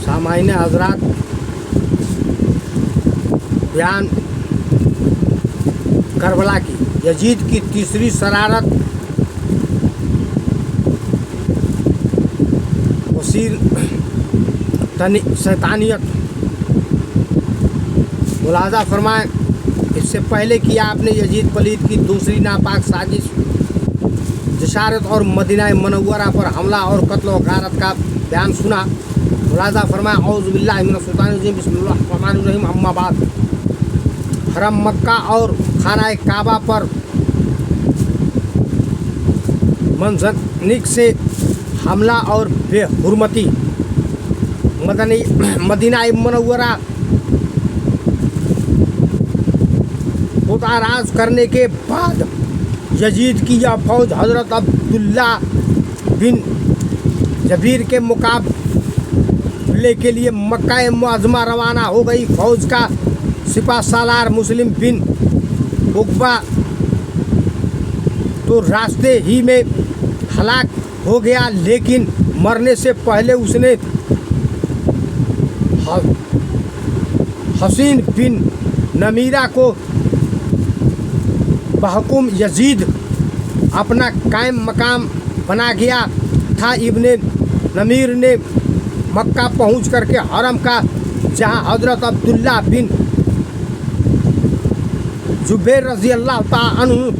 सामाईन हजरात, बयान करबला की यजीद की तीसरी शरारत, वसील शैतानियत। मुलाजा फरमाएं, इससे पहले कि आपने यजीद पलीद की दूसरी नापाक साजिश, जशारत और मदीना मनव्वरा पर हमला और कत्ल व गारत का बयान सुना। मुलाजा फरमाया, औज़ु बिल्लाहि मिनश शैतानिर रजीम, बिस्मिल्लाहिर रहमानिर रहीम, अम्मा बाद। हरम मक्का और खाना काबा पर मंजनिक से हमला और बेहुरमती, मदीना मनव्वरा को ताराज करने के बाद यजीद की यह फौज हज़रत अब्दुल्ला बिन जबीर के मुकाबले के लिए मक्का मुअज़्ज़मा रवाना हो गई। फौज का सिपा सालार मुस्लिम बिन उक़बा तो रास्ते ही में हलाक हो गया, लेकिन मरने से पहले उसने हसीन बिन नमीरा को बहकुम यजीद अपना कायम मकाम बना गया था। इब्ने नमीर ने मक्का पहुँच करके हरम का, जहाँ हज़रत अब्दुल्ला बिन जुबैर रज़ी अल्लाह तआला अन्हु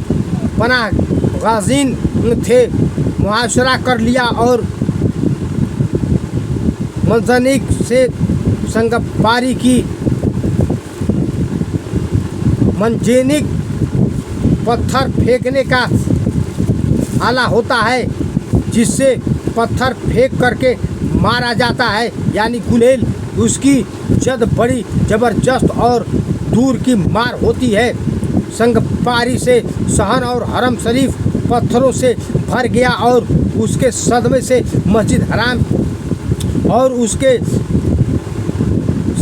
पनाह गाज़ीन थे, मुआशरा कर लिया और मंजनिक से संगबारी की। मंजनिक पत्थर फेंकने का आला होता है जिससे पत्थर फेंक करके मारा जाता है, यानी गुलेल। उसकी जद बड़ी ज़बरदस्त और दूर की मार होती है। संगबारी से सहन और हरम शरीफ पत्थरों से भर गया और उसके सदमे से मस्जिद हराम और उसके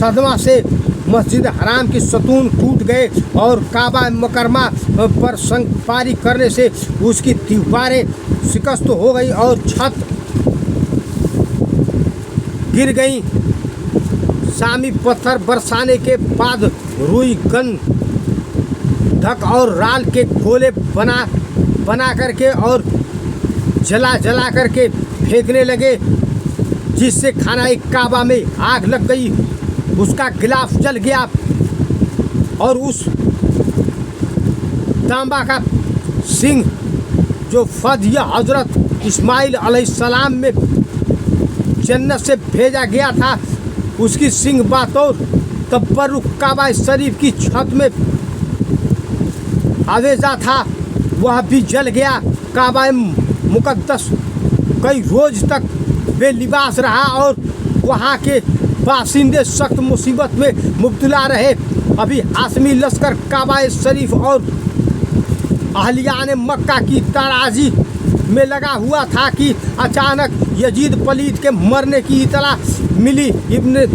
सदमा से मस्जिद हराम की सतून टूट गए और काबा मुकरमा पर संगबारी करने से उसकी दीवारें शिकस्त हो गई और छत गिर गई। शामी पत्थर बरसाने के बाद रुई, गंधक और राल के गोले बना करके और जला करके फेंकने लगे, जिससे खाना काबा में आग लग गई। उसका गिलाफ जल गया और उस तांबा का सिंह जो फद्य हज़रत इस्माइल अलैहिस्सलाम में जन्नत से भेजा गया था, उसकी सिंह बातौर तबर्रुक काबा शरीफ की छत में आवेजा था, वह भी जल गया। काबा मुकद्दस कई रोज तक बेलिबास रहा और वहाँ के बाशिंदे सख्त मुसीबत में मुब्तला रहे। अभी हाशमी लश्कर काबा शरीफ और अहलियान मक्का की ताराजी में लगा हुआ था कि अचानक यजीद पलीद के मरने की इतला मिली। इब्ने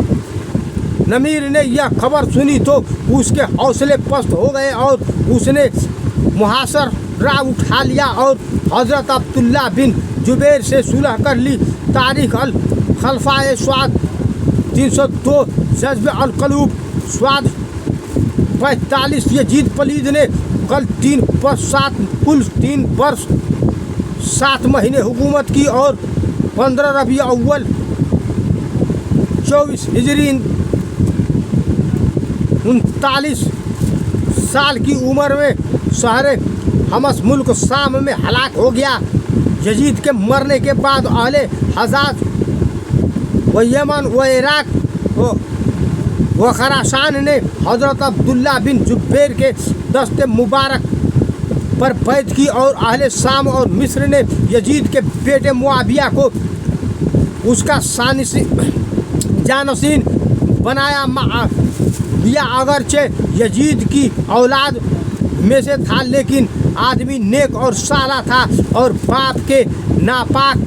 नमीर ने यह खबर सुनी तो उसके हौसले पस्त हो गए और उसने मुहासरा उठा लिया और हज़रत अब्दुल्ला बिन जुबैर से सुलह कर ली। तारीख अल खलफाए स्वाद 302 जज्ब अल कलूब स्वाद 45। यजीद पलीद ने कुल 3 वर्ष 7 महीने हुकूमत की और 15 रबी अव्वल 24 हिजरी 39 साल की उम्र में शहर हमस मुल्क शाम में हलाक हो गया। यजीद के मरने के बाद अहले हजाज व यमन व इराक व खरासान ने हज़रत अब्दुल्ला बिन जुबैर के दस्ते मुबारक पर बैत की और अहले शाम और मिस्र ने यजीद के बेटे मुआविया को उसका जानशीन बनाया। मुआविया अगरचे यजीद की औलाद में से था, लेकिन आदमी नेक और साला था और बाप के नापाक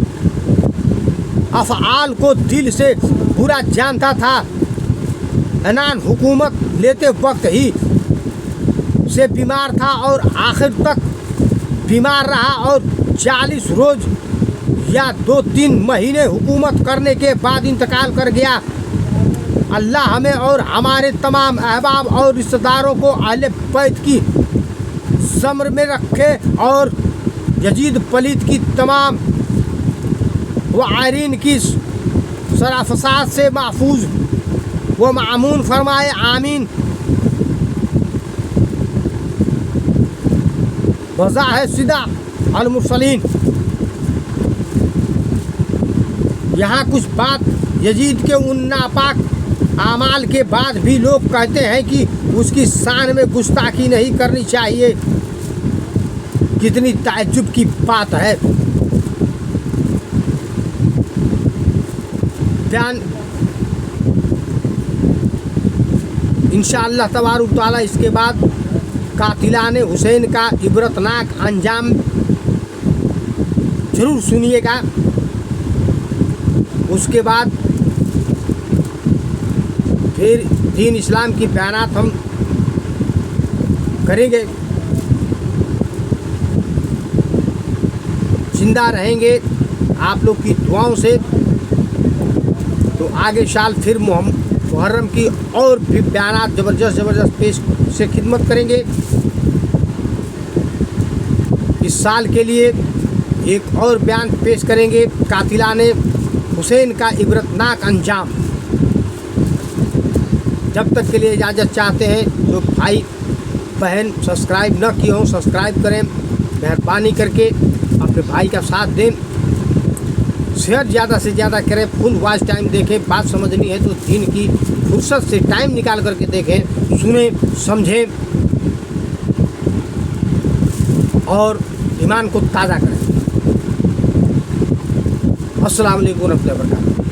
अफ़आल को दिल से बुरा जानता था। अनान हुकूमत लेते वक्त ही से बीमार था और आखिर तक बीमार रहा और 40 रोज़ या 2-3 महीने हुकूमत करने के बाद इंतकाल कर गया। अल्लाह हमें और हमारे तमाम अहबाब और रिश्तेदारों को अहले बैत की ज़म्र में रखे और यजीद पलीद की तमाम व आयरीन की शराफसाद से महफूज व मामून फरमाए, आमीन। वज़ा है सिदा अल मुरसलीन। यहाँ कुछ बात यजीद के उन नापाक आमाल के बाद भी लोग कहते हैं कि उसकी शान में गुस्ताखी नहीं करनी चाहिए। कितनी ताज्जुब की बात है। बयान इंशाअल्लाह तबारुक ताला इसके बाद कातिलाने हुसैन का इबरतनाक अंजाम ज़रूर सुनिएगा। उसके बाद फिर दीन इस्लाम की बयानात हम करेंगे। जिंदा रहेंगे आप लोग की दुआओं से तो आगे साल फिर मुहर्रम की और भी बयानात ज़बरदस्त पेश से खिदमत करेंगे। इस साल के लिए एक और बयान पेश करेंगे, कातिलाने हुसैन का इबरतनाक अंजाम। जब तक के लिए इजाज़त चाहते हैं। जो भाई बहन सब्सक्राइब न किए हों सब्सक्राइब करें, मेहरबानी करके अपने भाई का साथ दें, शेयर ज़्यादा से ज़्यादा करें, फुल वॉच टाइम देखें। बात समझनी है तो दिन की फुर्सत से टाइम निकाल करके देखें, सुने, समझें और ईमान को ताज़ा करें। अस्सलाम वालेकुम रहमतुल्लाहि व बरकातहू।